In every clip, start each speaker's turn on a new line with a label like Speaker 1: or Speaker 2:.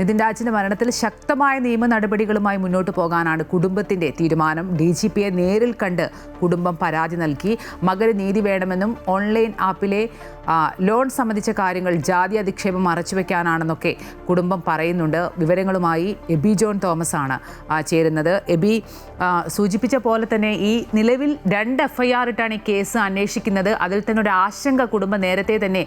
Speaker 1: നിതിൻ രാജിന്റെ മരണത്തിൽ ശക്തമായ നിയമ നടപടികളുമായി മുന്നോട്ട് പോകാനാണ് കുടുംബത്തിന്റെ തീരുമാനം. DGPയെ നേരിൽ കണ്ട് കുടുംബം പരാതി നൽകി. മകന് നീതി വേണമെന്നും ഓൺലൈൻ ആപ്പിലെ ലോൺ സംബന്ധിച്ച കാര്യങ്ങൾ ജാതി അധിക്ഷേപം മറച്ചുവെക്കാനാണെന്നൊക്കെ കുടുംബം പറയുന്നുണ്ട്. വിവരങ്ങളുമായി എബി ജോൺ തോമസ് ആണ് ചേരുന്നത്. എബി സൂചിപ്പിച്ച പോലെ തന്നെ ഈ നിലവിൽ 2 FIR ഇട്ടാണ് ഈ കേസ് അന്വേഷിക്കുന്നത്. അതിൽ തന്നെ ഒരു ആശങ്ക കുടുംബം നേരത്തെ തന്നെ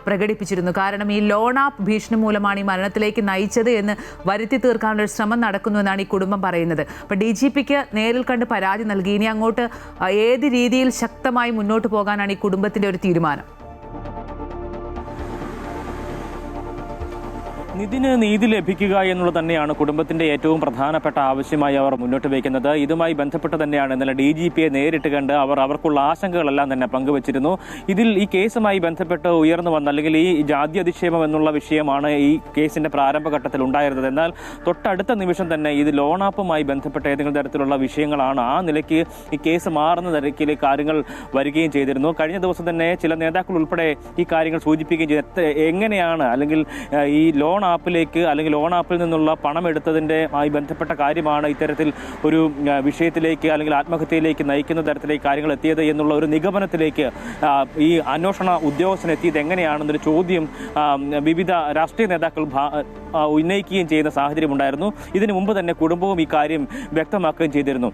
Speaker 1: പ്രകടിപ്പിച്ചിരുന്നു. കാരണം ഈ ലോൺ ആപ്പ് ഭീഷണി മൂലമാണ് ഈ മരണത്തിലേക്ക് നയിച്ചത് എന്ന് വരുത്തി തീർക്കാനുള്ള ഒരു ശ്രമം നടക്കുന്നുവെന്നാണ് ഈ കുടുംബം പറയുന്നത്. അപ്പോൾ DGPക്ക് നേരിൽ കണ്ട് പരാതി നൽകി. ഇനി അങ്ങോട്ട് ഏത് രീതിയിൽ ശക്തമായി മുന്നോട്ട് പോകാനാണ് ഈ കുടുംബത്തിന്റെ ഒരു തീരുമാനം?
Speaker 2: നിതിന് നീതി ലഭിക്കുക എന്നുള്ളത് തന്നെയാണ് കുടുംബത്തിന്റെ ഏറ്റവും പ്രധാനപ്പെട്ട ആവശ്യമായി അവർ മുന്നോട്ട് വയ്ക്കുന്നത്. ഇതുമായി ബന്ധപ്പെട്ട് തന്നെയാണ് ഇന്നലെ DGPയെ നേരിട്ട് കണ്ട് അവർക്കുള്ള ആശങ്കകളെല്ലാം തന്നെ പങ്കുവച്ചിരുന്നു. ഇതിൽ ഈ കേസുമായി ബന്ധപ്പെട്ട് ഉയർന്നു വന്ന അല്ലെങ്കിൽ ഈ ജാതി അധിക്ഷേപം എന്നുള്ള വിഷയമാണ് ഈ കേസിന്റെ പ്രാരംഭഘട്ടത്തിൽ ഉണ്ടായിരുന്നത്. എന്നാൽ തൊട്ടടുത്ത നിമിഷം തന്നെ ഇത് ലോൺ ആപ്പുമായി ബന്ധപ്പെട്ട ഏതെങ്കിലും തരത്തിലുള്ള വിഷയങ്ങളാണ് ആ നിലയ്ക്ക് ഈ കേസ് മാറുന്ന നിലയ്ക്ക് കാര്യങ്ങൾ വരികയും ചെയ്തിരുന്നു. കഴിഞ്ഞ ദിവസം തന്നെ ചില നേതാക്കൾ ഉൾപ്പെടെ ഈ കാര്യങ്ങൾ സൂചിപ്പിക്കുകയും ചെയ്തു. എങ്ങനെയാണ് അല്ലെങ്കിൽ ഈ ലോൺ ആപ്പിലേക്ക് അല്ലെങ്കിൽ ലോൺ ആപ്പിൽ നിന്നുള്ള പണം എടുത്തതിൻ്റെ ആയി ബന്ധപ്പെട്ട കാര്യമാണ് ഇത്തരത്തിൽ ഒരു വിഷയത്തിലേക്ക് അല്ലെങ്കിൽ ആത്മഹത്യയിലേക്ക് നയിക്കുന്ന തരത്തിലേക്ക് കാര്യങ്ങൾ എത്തിയത് എന്നുള്ള ഒരു നിഗമനത്തിലേക്ക് ഈ അന്വേഷണ ഉദ്യോഗസ്ഥൻ എത്തിയത് എങ്ങനെയാണെന്നൊരു ചോദ്യം വിവിധ രാഷ്ട്രീയ നേതാക്കൾ ഉന്നയിക്കുകയും ചെയ്യുന്ന സാഹചര്യമുണ്ടായിരുന്നു. ഇതിനു മുമ്പ് തന്നെ കുടുംബവും ഈ കാര്യം വ്യക്തമാക്കുകയും ചെയ്തിരുന്നു.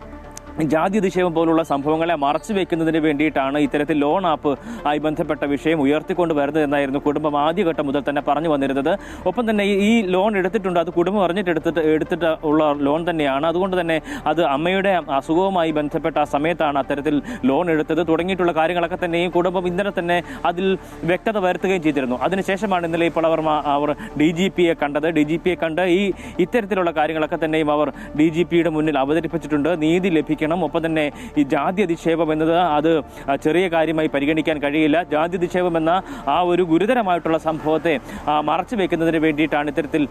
Speaker 2: ജാതി അധിക്ഷേപം പോലുള്ള സംഭവങ്ങളെ മറച്ചു വെക്കുന്നതിന് വേണ്ടിയിട്ടാണ് ഇത്തരത്തിൽ ലോൺ ആപ്പ് ആയി ബന്ധപ്പെട്ട വിഷയം ഉയർത്തിക്കൊണ്ട് വരുന്നത് എന്നായിരുന്നു കുടുംബം ആദ്യഘട്ടം മുതൽ തന്നെ പറഞ്ഞു വന്നിരുന്നത്. ഒപ്പം തന്നെ ഈ ലോൺ എടുത്തിട്ടുണ്ട്, അത് കുടുംബം അറിഞ്ഞിട്ട് എടുത്തിട്ട് ഉള്ള ലോൺ തന്നെയാണ്. അതുകൊണ്ട് തന്നെ അത് അമ്മയുടെ അസുഖവുമായി ബന്ധപ്പെട്ട ആ സമയത്താണ് അത്തരത്തിൽ ലോൺ എടുത്തത് തുടങ്ങിയിട്ടുള്ള കാര്യങ്ങളൊക്കെ തന്നെയും കുടുംബം ഇന്നലെ തന്നെ അതിൽ വ്യക്തത വരുത്തുകയും ചെയ്തിരുന്നു. അതിനുശേഷമാണ് ഇന്നലെ ഇപ്പോൾ അവർ DGPയെ കണ്ടത്. DGPയെ കണ്ട് ഇത്തരത്തിലുള്ള കാര്യങ്ങളൊക്കെ തന്നെയും അവർ DGPയുടെ മുന്നിൽ അവതരിപ്പിച്ചിട്ടുണ്ട്. നീതി ലഭിക്കണം. ഒപ്പം തന്നെ ഈ ജാതി അധിക്ഷേപം എന്നത് അത് ചെറിയ കാര്യമായി പരിഗണിക്കാൻ കഴിയില്ല. ജാതി അധിക്ഷേപം എന്ന ആ ഒരു ഗുരുതരമായിട്ടുള്ള സംഭവത്തെ മറച്ചു വെക്കുന്നതിന് വേണ്ടിയിട്ടാണ് ഇത്തരത്തിൽ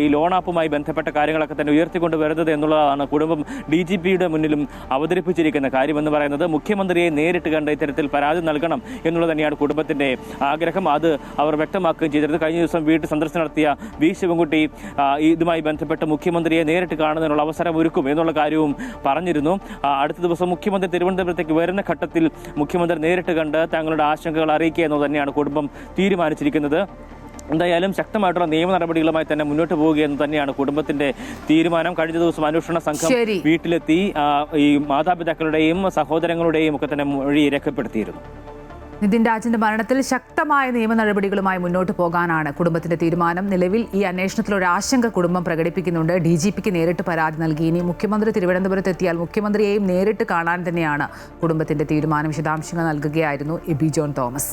Speaker 2: ഈ ലോൺ ആപ്പുമായി ബന്ധപ്പെട്ട കാര്യങ്ങളൊക്കെ തന്നെ ഉയർത്തിക്കൊണ്ട് വരുന്നത് എന്നുള്ളതാണ് കുടുംബം DGPയുടെ മുന്നിലും അവതരിപ്പിച്ചിരിക്കുന്ന കാര്യമെന്ന് പറയുന്നത്. മുഖ്യമന്ത്രിയെ നേരിട്ട് കണ്ട് ഇത്തരത്തിൽ പരാതി നൽകണം എന്നുള്ളത് തന്നെയാണ് കുടുംബത്തിന്റെ ആഗ്രഹം. അത് അവർ വ്യക്തമാക്കുകയും ചെയ്തിരുന്നത്. കഴിഞ്ഞ ദിവസം വീട്ടിൽ സന്ദർശനം നടത്തിയ V ശിവൻകുട്ടി ഇതുമായി ബന്ധപ്പെട്ട് മുഖ്യമന്ത്രിയെ നേരിട്ട് കാണുന്നതിനുള്ള അവസരം ഒരുക്കും എന്നുള്ള കാര്യവും പറഞ്ഞിരുന്നു. അടുത്ത ദിവസം മുഖ്യമന്ത്രി തിരുവനന്തപുരത്തേക്ക് വരുന്ന ഘട്ടത്തിൽ മുഖ്യമന്ത്രി നേരിട്ട് കണ്ട് തങ്ങളുടെ ആശങ്കകൾ അറിയിക്കുക എന്നത് തന്നെയാണ് കുടുംബം തീരുമാനിച്ചിരിക്കുന്നത്. എന്തായാലും ശക്തമായിട്ടുള്ള നിയമ നടപടികളുമായി തന്നെ മുന്നോട്ട് പോവുകയെന്ന് തന്നെയാണ് കുടുംബത്തിന്റെ തീരുമാനം. കഴിഞ്ഞ ദിവസം അന്വേഷണ സംഘം വീട്ടിലെത്തി ഈ മാതാപിതാക്കളുടെയും സഹോദരങ്ങളുടെയും ഒക്കെ തന്നെ മൊഴി രേഖപ്പെടുത്തിയിരുന്നു.
Speaker 1: നിതിൻ രാജിന്റെ മരണത്തിൽ ശക്തമായ നിയമ നടപടികളുമായി മുന്നോട്ട് പോകാനാണ് കുടുംബത്തിന്റെ തീരുമാനം. നിലവിൽ ഈ അന്വേഷണത്തിൽ ഒരു ആശങ്ക കുടുംബം പ്രകടിപ്പിക്കുന്നുണ്ട്. DGPക്ക് നേരിട്ട് പരാതി നൽകി. ഇനി മുഖ്യമന്ത്രി തിരുവനന്തപുരത്ത് എത്തിയാൽ മുഖ്യമന്ത്രിയെയും നേരിട്ട് കാണാൻ തന്നെയാണ് കുടുംബത്തിന്റെ തീരുമാനം. വിശദാംശങ്ങൾ നൽകുകയായിരുന്നു എബി ജോൺ തോമസ്.